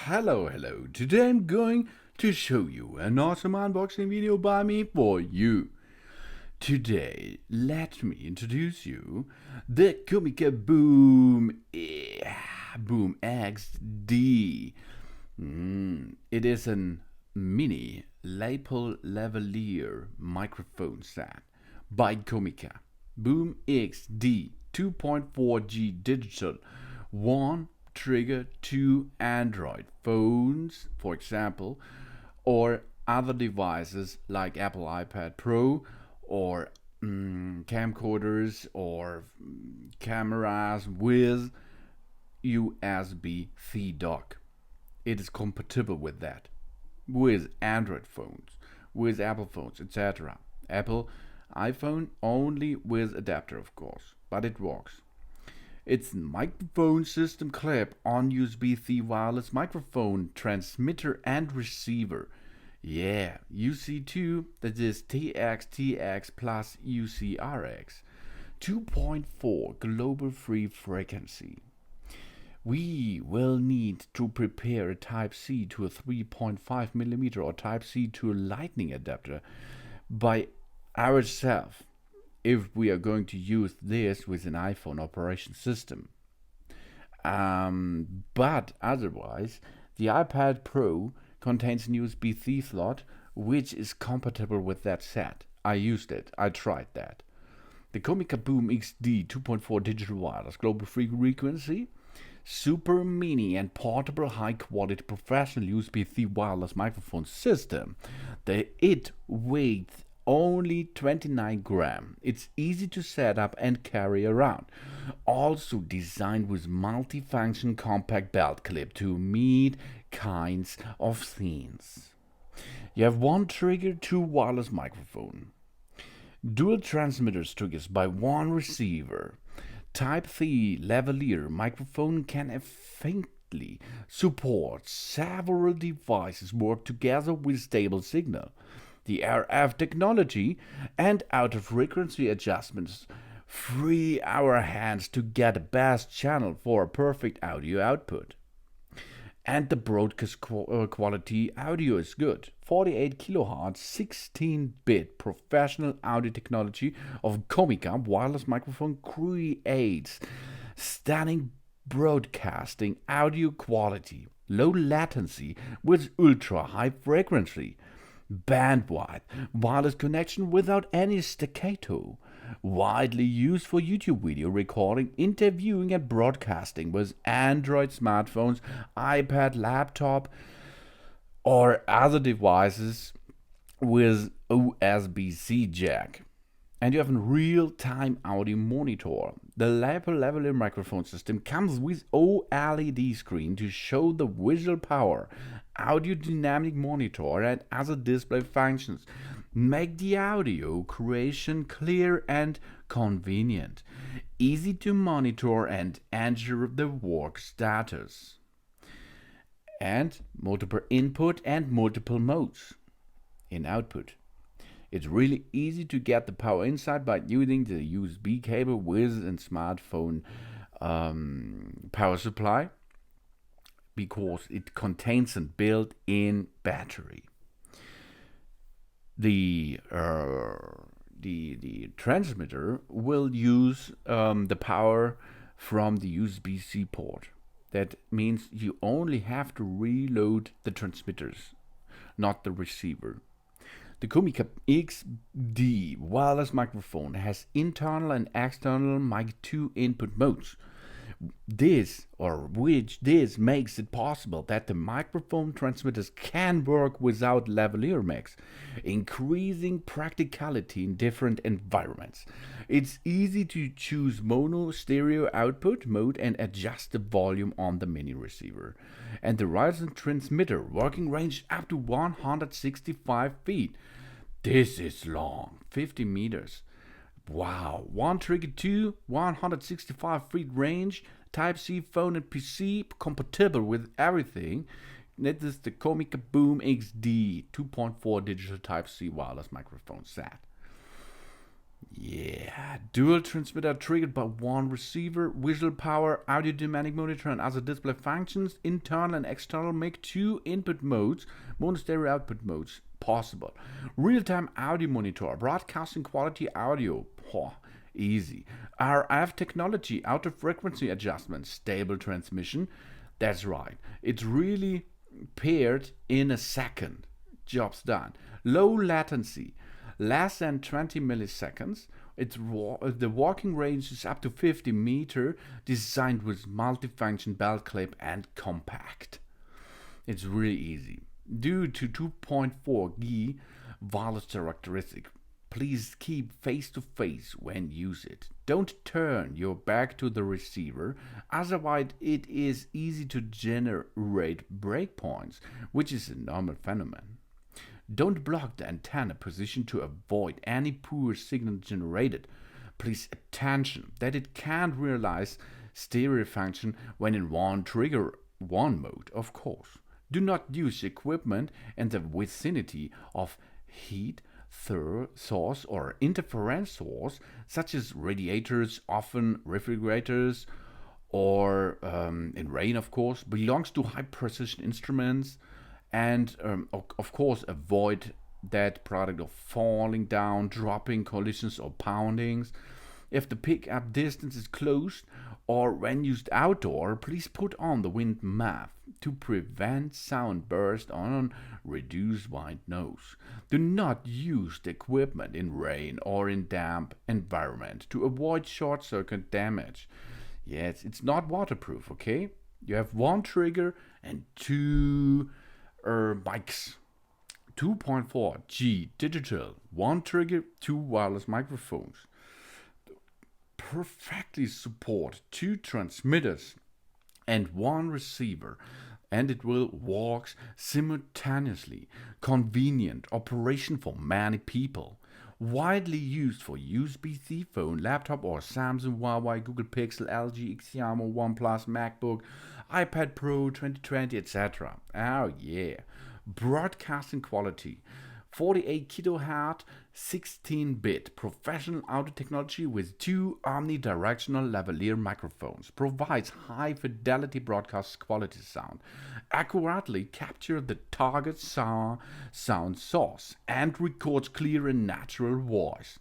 Hello. Today I'm going to show you an awesome unboxing video by me for you. Today, let me introduce you the Comica BoomX-D. It is a mini Lapel Lavalier Microphone set by Comica BoomX-D 2.4G digital 1 trigger to Android phones, for example, or other devices like Apple iPad Pro or camcorders or cameras with USB-C dock. It is compatible with that, with Android phones, with Apple phones, etc. Apple iPhone only with adapter, of course, but it works. It's microphone system clip on USB-C wireless microphone transmitter and receiver. Yeah, UC2, that is TX plus UCRX. 2.4 global free frequency. We will need to prepare a Type-C to a 3.5mm or Type-C to a Lightning adapter by ourselves if we are going to use this with an iPhone operation system. But otherwise, the iPad Pro contains an USB-C slot which is compatible with that set. I used it, I tried that. The Comica BoomX-D 2.4 digital wireless global frequency, super mini and portable high quality professional USB-C wireless microphone system. It weighs only 29 grams. It's easy to set up and carry around. Also designed with multi-function compact belt clip to meet kinds of scenes. You have one trigger, two wireless microphone. Dual transmitters triggers by one receiver. Type-C lavalier microphone can efficiently support several devices work together with stable signal. The RF technology and out-of-frequency adjustments free our hands to get the best channel for a perfect audio output. And the broadcast quality audio is good. 48 kHz 16-bit professional audio technology of Comica wireless microphone creates stunning broadcasting audio quality, low latency with ultra high frequency, bandwidth, wireless connection without any staccato, widely used for YouTube video recording, interviewing and broadcasting with Android smartphones, iPad, laptop or other devices with USB-C jack. And you have a real-time audio monitor. The Lapel Lavalier Microphone system comes with OLED screen to show the visual power, audio dynamic monitor and other display functions. Make the audio creation clear and convenient, easy to monitor and enter the work status. And multiple input and multiple modes in output. It's really easy to get the power inside by using the USB cable with a smartphone power supply because it contains a built-in battery. The transmitter will use the power from the USB-C port. That means you only have to reload the transmitters, not the receiver. The Comica BoomX-D wireless microphone has internal and external mic 2 input modes. This makes it possible that the microphone transmitters can work without lavalier mics, increasing practicality in different environments. It's easy to choose mono stereo output mode and adjust the volume on the mini receiver. And the wireless transmitter working range up to 165 feet. This is long, 50 meters. Wow, one trigger 2, 165 feet range, Type-C phone and PC, compatible with everything. That is the Comica BoomX-D 2.4 digital Type-C wireless microphone set. Yeah, dual transmitter triggered by one receiver, visual power, audio dynamic monitor, and other display functions, internal and external, make two input modes, mono stereo output modes possible. Real-time audio monitor, broadcasting quality audio, easy. RF technology, auto frequency adjustment, stable transmission. That's right. It's really paired in a second. Job's done. Low latency, less than 20 milliseconds. The walking range is up to 50 meter, designed with multifunction belt clip and compact. It's really easy. Due to 2.4 G wireless characteristic, please keep face to face when use it. Don't turn your back to the receiver, otherwise it is easy to generate breakpoints, which is a normal phenomenon. Don't block the antenna position to avoid any poor signal generated. Please attention that it can't realize stereo function when in one trigger one mode, of course. Do not use equipment in the vicinity of heat source or interference source, such as radiators, often refrigerators, or in rain, of course, belongs to high precision instruments. And of course, avoid that product of falling down, dropping, collisions, or poundings. If the pickup distance is closed or when used outdoor, please put on the wind muff to prevent sound burst on reduced white noise. Do not use the equipment in rain or in damp environment to avoid short circuit damage. Yes, it's not waterproof, okay? You have one trigger and two mics. 2.4 G digital, one trigger, two wireless microphones. Perfectly support two transmitters and one receiver, and it will work simultaneously. Convenient operation for many people. Widely used for USB-C phone, laptop, or Samsung, Huawei, Google Pixel, LG, Xiaomi, OnePlus, MacBook, iPad Pro 2020, etc. Oh yeah. Broadcasting quality. 48 kHz, 16-bit professional audio technology with two omnidirectional lavalier microphones provides high fidelity broadcast quality sound, accurately capture the target sound source, and records clear and natural voice.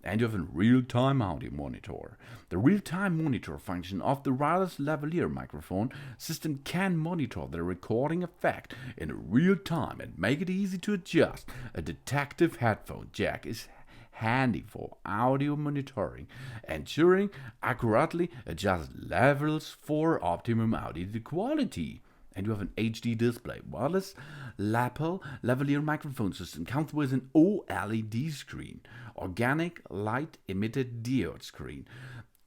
And you have a real-time audio monitor. The real-time monitor function of the wireless lavalier microphone system can monitor the recording effect in real time and make it easy to adjust. A detective headphone jack is handy for audio monitoring, ensuring accurately adjust levels for optimum audio quality. And you have an HD display. Wireless Lapel Lavalier Microphone system comes with an OLED screen, organic light emitted diode screen,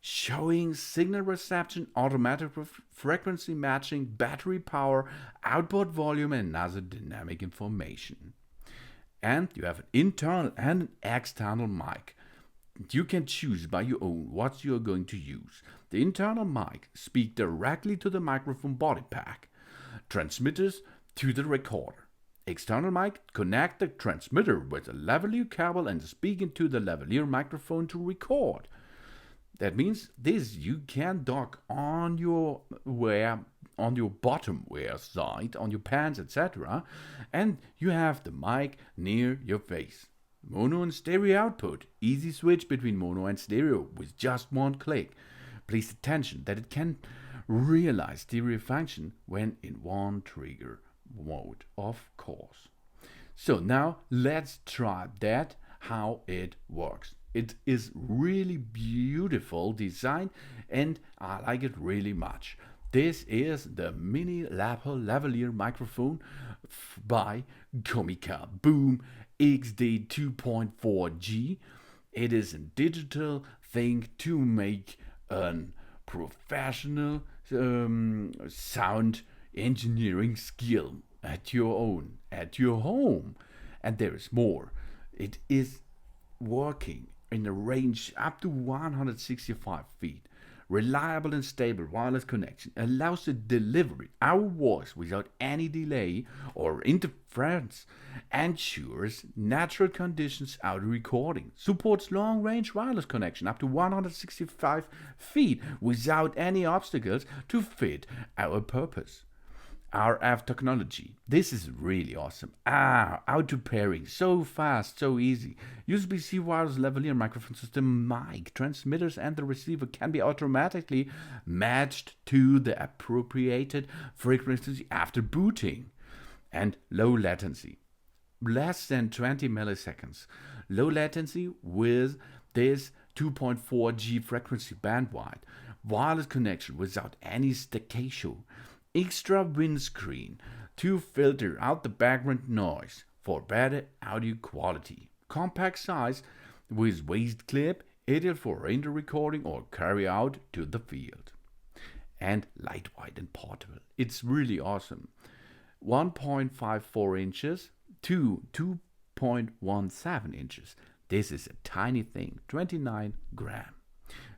showing signal reception, automatic frequency matching, battery power, output volume, and other dynamic information. And you have an internal and an external mic. You can choose by your own what you are going to use. The internal mic speaks directly to the microphone body pack. Transmitters to the recorder. External mic connect the transmitter with a lavalier cable and speak into the lavalier microphone to record. That means this you can dock on your bottom wear side, on your pants, etc. And you have the mic near your face. Mono and stereo output. Easy switch between mono and stereo with just one click. Please attention that it can realize stereo function when in one trigger mode, of course. So now let's try that, how it works. It is really beautiful design and I like it really much. This is the mini Lapel Lavalier microphone by Comica BoomX-D 2.4G. It is a digital thing to make a professional sound engineering skill at your own, at your home. And there is more. It is working in a range up to 165 feet. Reliable and stable wireless connection allows the delivery of our voice without any delay or interference, ensures natural conditions audio recording, supports long-range wireless connection up to 165 feet without any obstacles to fit our purpose. RF technology. This is really awesome. Auto pairing. So fast, so easy. USB-C wireless lavalier microphone system mic transmitters and the receiver can be automatically matched to the appropriated frequency after booting. And low latency. Less than 20 milliseconds. Low latency with this 2.4G frequency bandwidth. Wireless connection without any staccato. Extra windscreen to filter out the background noise for better audio quality. Compact size with waist clip, ideal for indoor recording or carry out to the field. And lightweight and portable. It's really awesome. 1.54 inches to 2.17 inches. This is a tiny thing, 29 grams.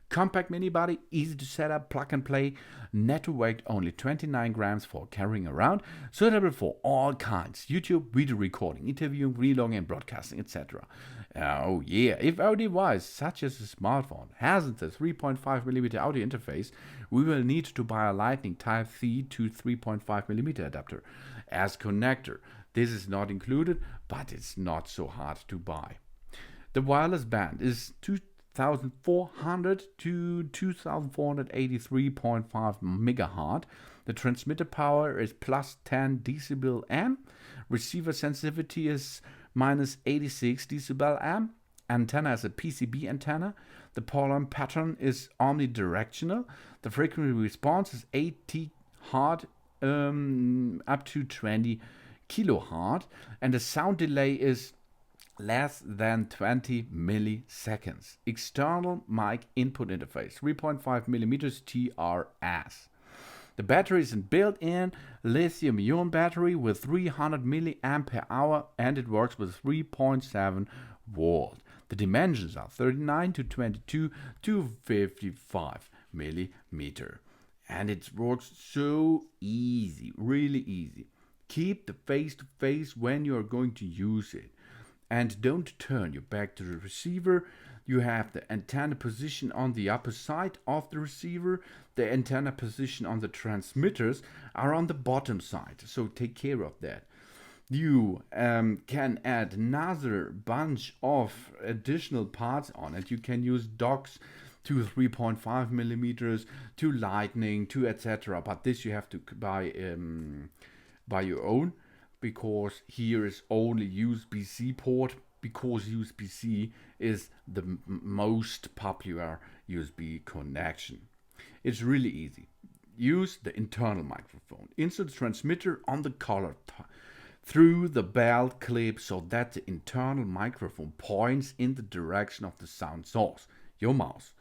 Compact mini body, easy to set up, plug and play, net weight only 29 grams for carrying around, suitable for all kinds, YouTube, video recording, interviewing, vlogging and broadcasting, etc. Oh yeah, if our device, such as a smartphone, hasn't a 3.5mm audio interface, we will need to buy a Lightning Type-C to 3.5mm adapter as connector. This is not included, but it's not so hard to buy. The wireless band is 2,400 to 2,483.5 megahertz. The transmitter power is plus 10 decibel amp. Receiver sensitivity is minus 86 decibel amp. Antenna is a PCB antenna. The pollen pattern is omnidirectional. The frequency response is 80 Hz up to 20 kilohertz. And the sound delay is less than 20 milliseconds. External mic input interface, 3.5mm TRS. The battery is a built-in lithium-ion battery with 300 mAh and it works with 3.7 volt. The dimensions are 39 to 22 to 55 millimeter. And it works so easy, really easy. Keep the face-to-face when you are going to use it. And don't turn your back to the receiver. You have the antenna position on the upper side of the receiver. The antenna position on the transmitters are on the bottom side. So take care of that. You can add another bunch of additional parts on it. You can use docks to 3.5 millimeters, to lightning, to etc. But this you have to buy your own. Because here is only USB-C port, because USB-C is the most popular USB connection. It's really easy. Use the internal microphone. Insert the transmitter on the collar through the belt clip so that the internal microphone points in the direction of the sound source, your mouse.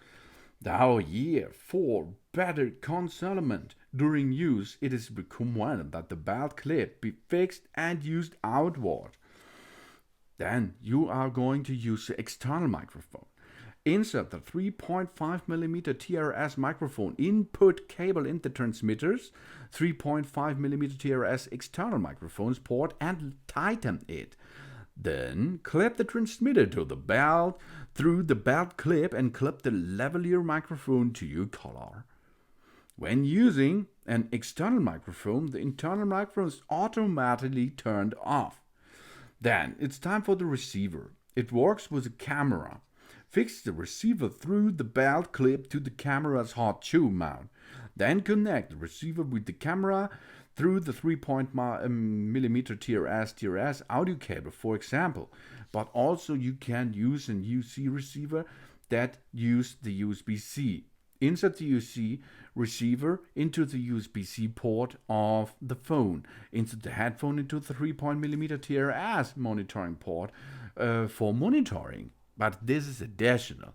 Oh yeah, for better concealment during use, it is recommended that the belt clip be fixed and used outward. Then you are going to use the external microphone. Insert the 3.5mm TRS microphone input cable in the transmitters, 3.5mm TRS external microphones port and tighten it. Then clip the transmitter to the belt through the belt clip and clip the lavalier microphone to your collar. When using an external microphone, the internal microphone is automatically turned off. Then it's time for the receiver. It works with a camera. Fix the receiver through the belt clip to the camera's hot tube mount. Then connect the receiver with the camera through the 3.5mm TRS audio cable, for example. But also you can use an UC receiver that use the USB-C. Insert the USB receiver into the USB-C port of the phone. Insert the headphone into the 3.0mm TRS monitoring port for monitoring. But this is additional.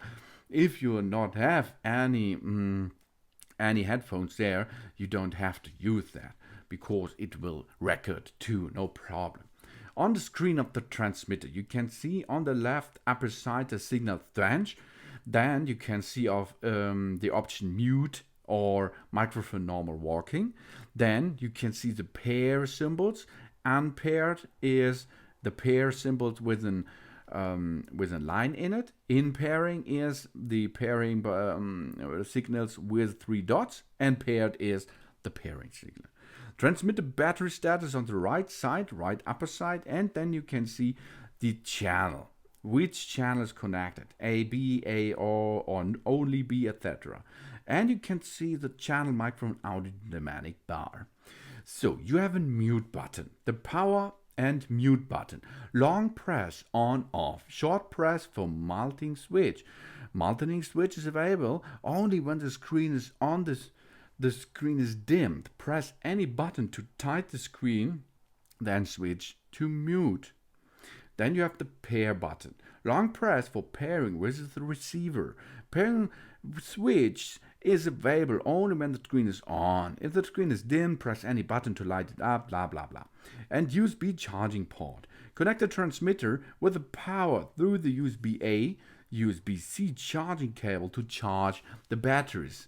If you not have any headphones there, you don't have to use that because it will record too, no problem. On the screen of the transmitter, you can see on the left upper side the signal tranche. Then you can see the option mute or microphone normal walking. Then you can see the pair symbols. Unpaired is the pair symbols with a line in it. In pairing is the pairing signals with 3 dots, and paired is the pairing signal. Transmitter battery status on the right side, right upper side, and then you can see the channel. Which channel is connected, A, B, A, or only B, etc. And you can see the channel microphone audio dynamic bar. So you have a mute button, the power and mute button. Long press on off, short press for multing switch. Multing switch is available only when the screen is on the screen is dimmed. Press any button to tight the screen, then switch to mute. Then you have the pair button. Long press for pairing with the receiver. Pairing switch is available only when the screen is on. If the screen is dim, press any button to light it up, blah blah blah. And USB charging port. Connect the transmitter with the power through the USB-A, USB-C charging cable to charge the batteries.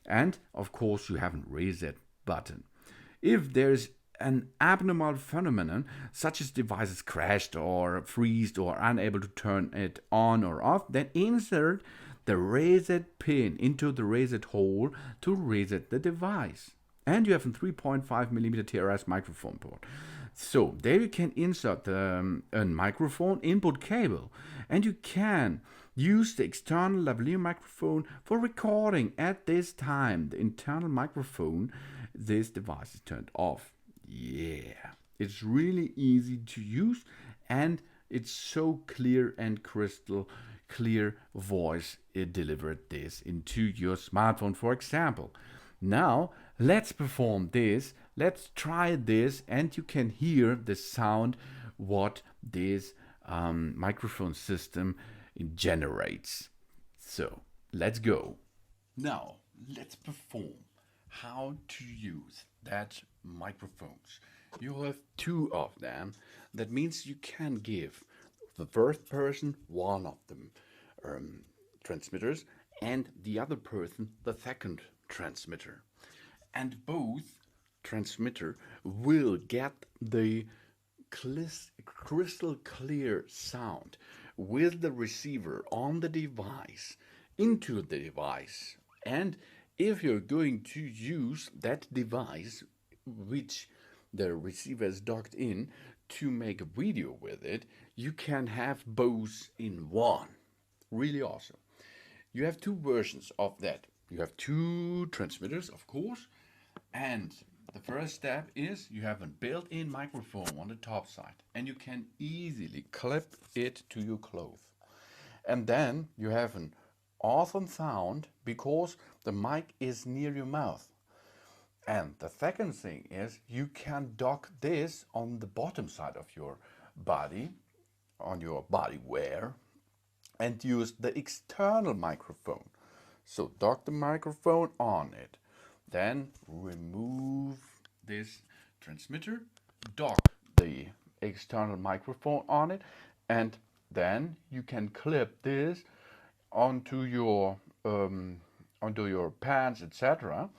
And of course you have a reset button. If there's an abnormal phenomenon, such as devices crashed or freezed or unable to turn it on or off, then insert the reset pin into the reset hole to reset the device. And you have a 3.5mm TRS microphone port. So there you can insert a microphone input cable, and you can use the external lavalier microphone for recording. At this time, the internal microphone, this device is turned off. Yeah, it's really easy to use, and it's so clear and crystal clear voice. It delivered this into your smartphone, for example. Now let's perform this. Let's try this, and you can hear the sound what this microphone system generates. So let's go. Now let's perform how to use that microphones. You have 2 of them. That means you can give the first person one of them transmitters and the other person the second transmitter. And both transmitter will get the crystal clear sound with the receiver on the device into the device. And if you're going to use that device which the receiver is docked in to make a video with it, you can have both in one. Really awesome. You have 2 versions of that. You have 2 transmitters, of course, and the first step is you have a built-in microphone on the top side, and you can easily clip it to your clothes. And then you have an awesome sound because the mic is near your mouth. And the second thing is you can dock this on the bottom side of your body, on your body wear, and use the external microphone. So dock the microphone on it. Then remove this transmitter, dock the external microphone on it, and then you can clip this onto your pants, etc.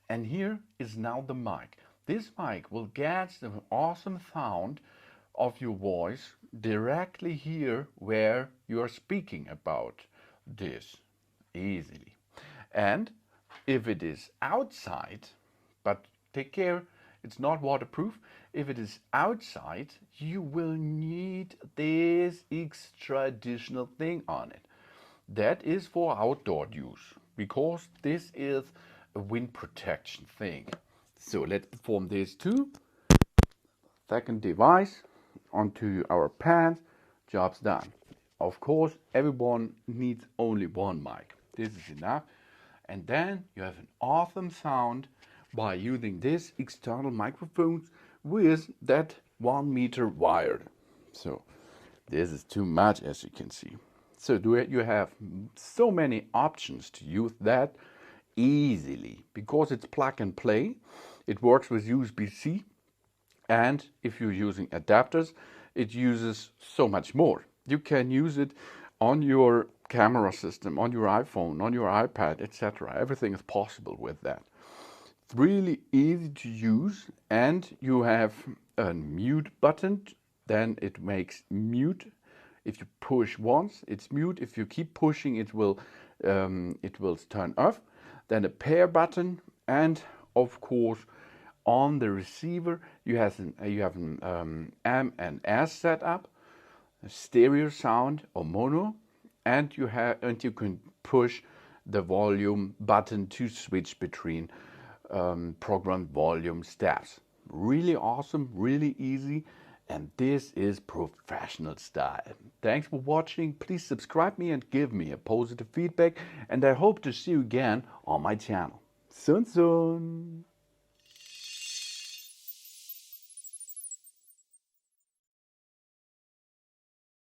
And here is now the mic. This mic will get the awesome sound of your voice directly here where you are speaking about this easily. And if it is outside, but take care, it's not waterproof. If it is outside, you will need this extra additional thing on it. That is for outdoor use, because this is a wind protection thing. So let's perform this too. Second device onto our pants, job's done. Of course, everyone needs only one mic. This is enough. And then you have an awesome sound by using this external microphone with that 1 meter wire. So this is too much, as you can see. So you have so many options to use that easily because it's plug and play. It works with USB-C, and if you're using adapters, it uses so much more. You can use it on your camera system, on your iPhone, on your iPad, etc. Everything is possible with that. It's really easy to use, and you have a mute button, then it makes mute. If you push once, it's mute. If you keep pushing, it will turn off. Then a pair button, and of course, on the receiver you have an M and S setup, a stereo sound or mono, and you can push the volume button to switch between programmed volume steps. Really awesome, really easy, and this is professional style. Thanks for watching. Please subscribe me and give me a positive feedback, and I hope to see you again on my channel. Soon.